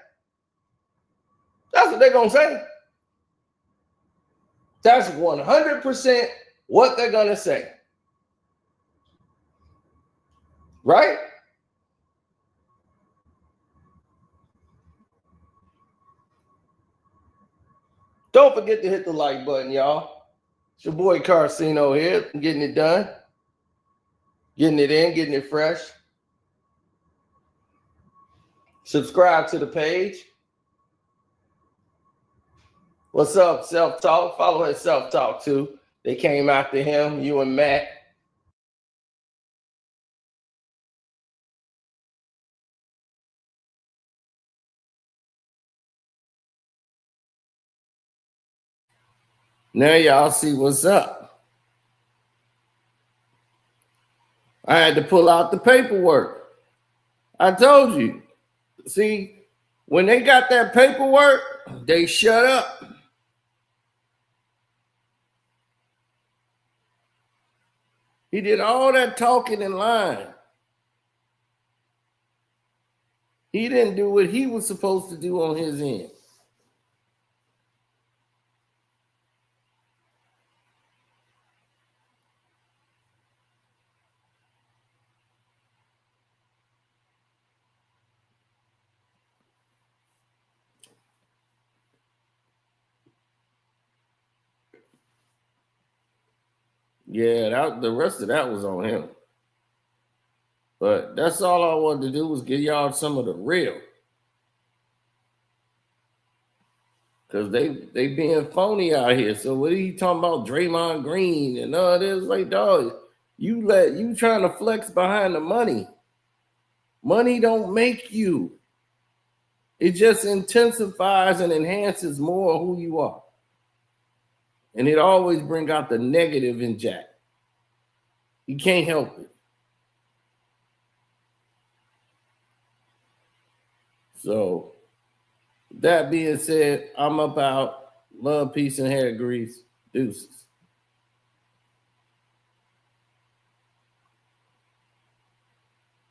That's what they gonna say. That's 100% what they're gonna say. Right? Don't forget to hit the like button, y'all. It's your boy Karceno here, getting it done. Getting it in, getting it fresh. Subscribe to the page. What's up, Self-Talk? Follow her Self-Talk too. They came after him, you and Matt. Now y'all see what's up. I had to pull out the paperwork. I told you. See, when they got that paperwork, they shut up. He did all that talking and lying. He didn't do what he was supposed to do on his end. Yeah, the rest of that was on him. But that's all I wanted to do was give y'all some of the real. Because they being phony out here. So what are you talking about Draymond Green and all this? Like, dog, you trying to flex behind the money. Money don't make you. It just intensifies and enhances more who you are. And it always brings out the negative in Jack. You can't help it. So, that being said, I'm about love, peace, and hair grease. Deuces.